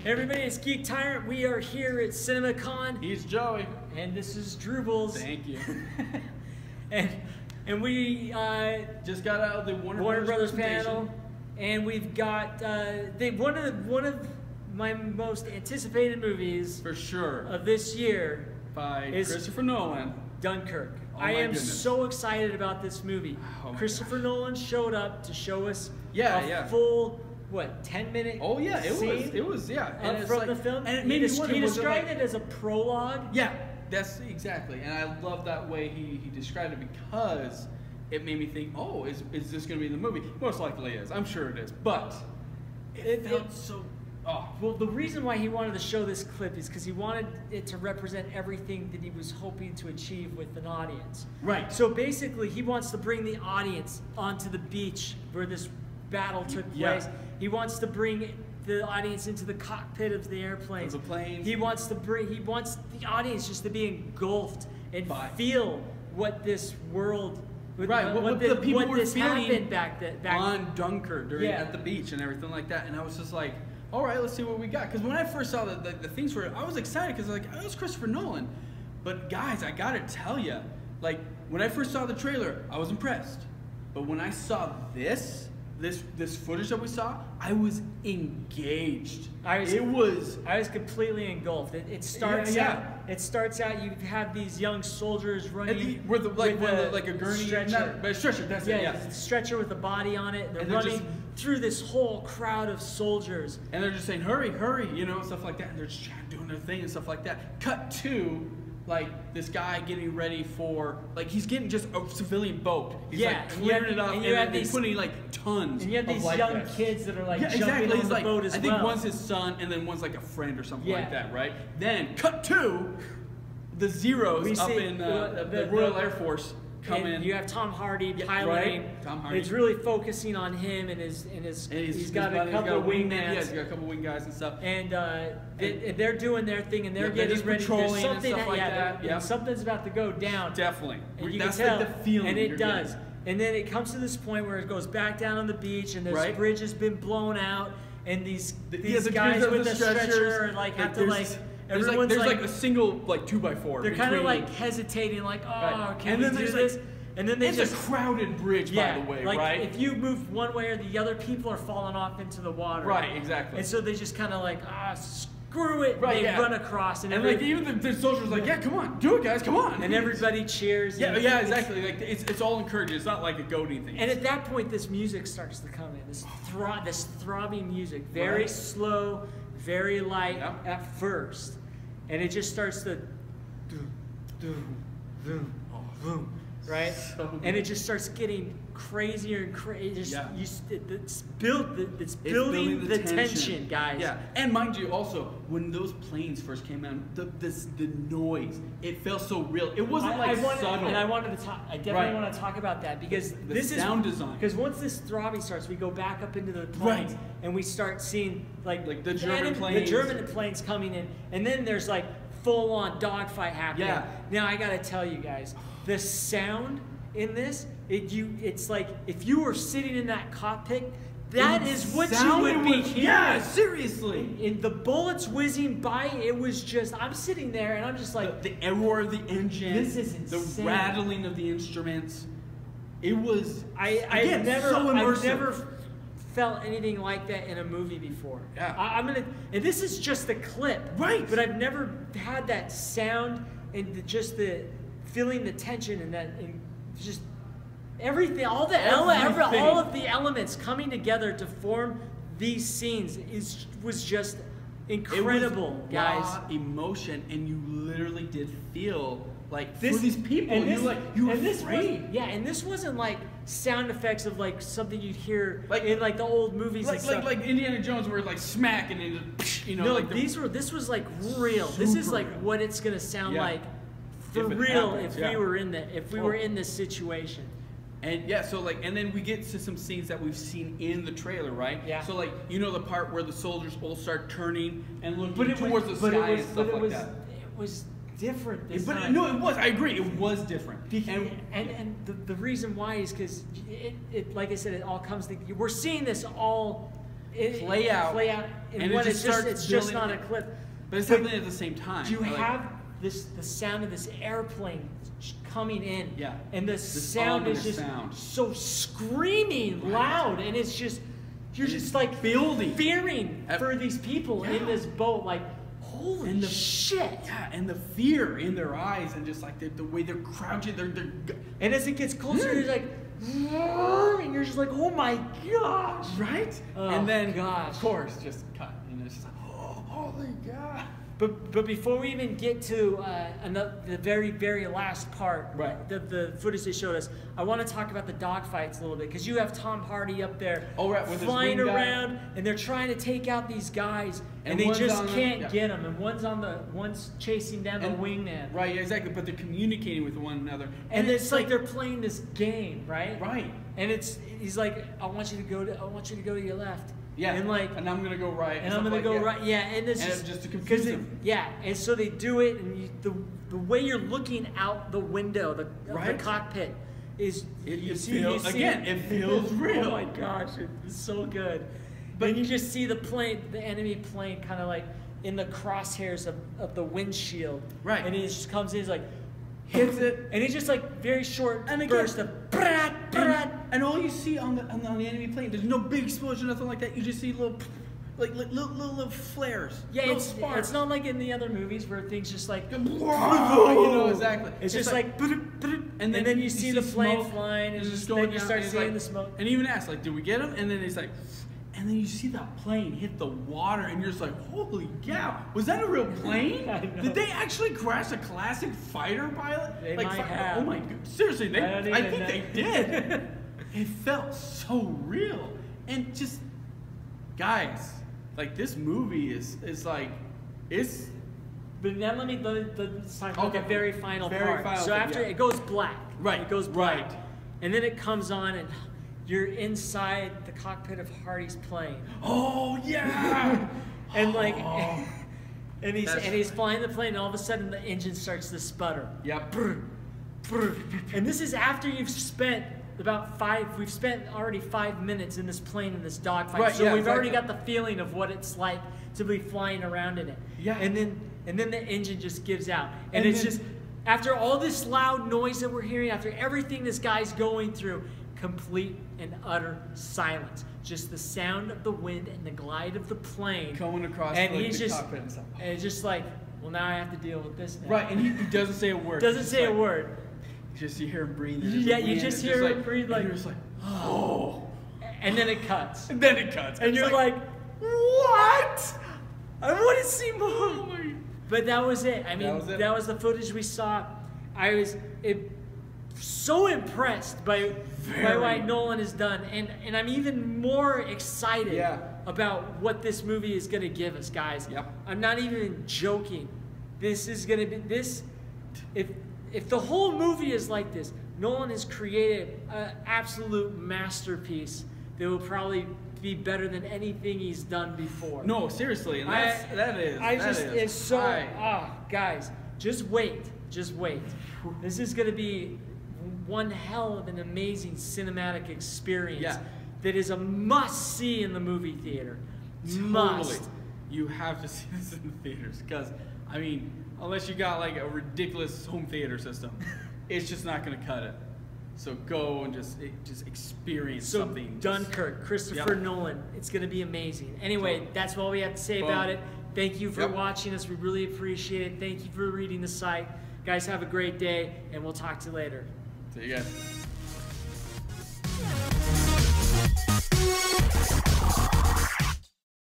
Hey everybody, it's GeekTyrant. We are here at CinemaCon. He's Joey. And this is Droobles. Thank you. and we just got out of the Warner Brothers panel, and we've got one of my most anticipated movies for sure of this year by is Christopher Nolan. Dunkirk. Oh I am goodness. so excited about this movie. Oh Christopher Nolan showed up to show us a full 10-minute Oh yeah, it was and it's from the film, and it made me wonder, he described it as a prologue. Yeah, that's exactly, and I love that way he described it, because it made me think, oh, is this going to be in the movie? Most likely is. I'm sure it is, but it felt so. Oh. Well, the reason why he wanted to show this clip is because he wanted it to represent everything that he was hoping to achieve with an audience. Right. So basically, he wants to bring the audience onto the beach where this battle took place. He wants to bring the audience into the cockpit of the airplanes. Of the planes. He wants the audience just to be engulfed and feel what this world. What the people were feeling back on Dunkirk at the beach and everything like that, and I was just like, all right, let's see what we got. Because when I first saw the things for it, I was excited because like, oh, it's Christopher Nolan. But guys, I gotta tell you, like when I first saw the trailer, I was impressed. But when I saw this footage that we saw, I was engaged. I was completely engulfed. It starts out. It starts out. You have these young soldiers running with a gurney stretcher. But a stretcher. That's it. Yeah. Stretcher with a body on it. And they're running through this whole crowd of soldiers. And they're just saying, "Hurry, hurry!" You know, stuff like that. And they're just doing their thing and stuff like that. Cut to like this guy getting ready for he's getting just a civilian boat. He's clearing it up, and they're putting tons. And you have these young kids that are jumping on the boat as well. I think one's his son, and then one's like a friend or something like that, right? Then cut to the Zeros up in the Royal Air Force. You have Tom Hardy piloting. Right? Tom Hardy. It's really focusing on him and he's got a couple of wingmen. Yeah, he's got a couple of wing guys and stuff. And they're doing their thing, and they're getting ready. There's something and something's about to go down. Definitely. And you That's can tell, like the feeling. And it does. And then it comes to this point where it goes back down on the beach, and this bridge has been blown out, and these guys with the stretcher have to There's like a single 2x4. They're kind of hesitating, can we do this? And then it's a crowded bridge, by the way, right? If you move one way or the other, people are falling off into the water. Right, exactly. And so they just kind of screw it. Right, they run across, and even the soldiers yeah, come on, do it, guys, come on. And everybody cheers. Yeah, exactly. It's all encouraging. It's not like a goading thing. And at that point, this music starts to come in. This throbbing music, very slow, very light at first. And it just starts to right? And it just starts getting crazier and crazier. It's building the tension, guys. Yeah, and mind you, also when those planes first came out, the noise, it felt so real. It wasn't subtle. And I definitely want to talk about that, because the sound design. Because once this throbbing starts, we go back up into the planes, and we start seeing the German planes coming in, and then there's full-on dogfight happening. Yeah. Now I gotta tell you guys, the sound in this, it's like if you were sitting in that cockpit, that is what you would be hearing. Yeah, seriously. And the bullets whizzing by, it was just, I'm sitting there and I'm just like, the roar of the engine, this is insane. The rattling of the instruments. It was I've never felt anything like that in a movie before. Yeah. And this is just the clip. Right. But I've never had that sound and just the feeling the tension and just everything, all of the elements coming together to form these scenes was just incredible, guys. Raw emotion, and you literally did feel for these people, you were afraid. And this wasn't sound effects of something you'd hear in the old movies, like Indiana Jones, where smack and it just, No, this was real. This is what it's gonna sound like for real if we were in this situation. And and then we get to some scenes that we've seen in the trailer, right? Yeah. So the part where the soldiers all start turning and looking towards the sky and stuff like that. It was different this time. But no, it was. I agree. It was different. And the reason why is because it like I said, it all comes together. We're seeing this all play out, and when it's just not a clip. But it's happening at the same time. You have the sound of this airplane coming in, and the sound is just so screaming loud, and it's just you're just like fearing for these people in this boat, like holy shit. Yeah, and the fear in their eyes, and just like the way they're crouching, and as it gets closer, you're like, and you're just like, oh my gosh, right? Oh, and then of course, just cut, and it's just like, oh, holy god. But before we even get to the very last part of the footage they showed us, I want to talk about the dogfights a little bit, because you have Tom Hardy up there flying around, and they're trying to take out these guys, and they just can't get them. And one's chasing down the wingman. Right, exactly. But they're communicating with one another, and it's like they're playing this game, right? Right. And he's like, I want you to go to your left. Yeah, and I'm gonna go right, and I'm gonna go right. Yeah, and this is just to confuse them. Yeah, and so they do it, and the way you're looking out the window, the cockpit, is it feels real. Oh my gosh, it's so good. But you just see the enemy plane, kind of like in the crosshairs of the windshield. Right. And he just comes in, he's like, hits it, and it's just like very short burst of and all you see on the enemy plane, there's no big explosion, nothing like that. You just see little flares. Yeah, it's not like in the other movies where things just like you know exactly. It's just like and then you see the plane flying, and then you start seeing the smoke. And even ask like, did we get him? And then it's like, and then you see that plane hit the water, and you're just like, holy cow, was that a real plane? Did they actually crash a classic fighter pilot? They might have. Oh my god, seriously, I think they did. It felt so real. And just, guys, like this movie is like, it's... But now let me talk about the very final part. So after it goes black. Right. It goes black. And then it comes on, and you're inside the cockpit of Hardy's plane. Oh yeah! And like, and he's flying the plane, and all of a sudden the engine starts to sputter. Yep. And this is after you've spent we've spent already 5 minutes in this plane in this dogfight. Right, so we've already got the feeling of what it's like to be flying around in it. Yeah. And then the engine just gives out, and it's just after all this loud noise that we're hearing, after everything this guy's going through. Complete and utter silence. Just the sound of the wind and the glide of the plane coming across and the he's cockpit and stuff. And it's just like, well, now I have to deal with this now. Right, and he doesn't say a word. Doesn't say a word. Just you hear him breathe. Yeah, you just hear him breathe like. And you're just like, oh. And then it cuts. And then it cuts. And you're like, what? I want to see more. But that was it. I mean, that was the footage we saw. I was so impressed by what Nolan has done, and I'm even more excited about what this movie is going to give us, guys. Yep. I'm not even joking. This is going to be this. If the whole movie is like this, Nolan has created an absolute masterpiece that will probably be better than anything he's done before. No, seriously, and it's so guys, just wait. This is going to be one hell of an amazing cinematic experience that is a must-see in the movie theater. Totally. Must. You have to see this in the theaters, because, I mean, unless you got like a ridiculous home theater system, it's just not going to cut it. So go and just experience something. Dunkirk, Christopher Nolan, it's going to be amazing. Anyway, that's all we have to say about it. Thank you for watching us. We really appreciate it. Thank you for reading the site. Guys, have a great day, and we'll talk to you later. See you guys.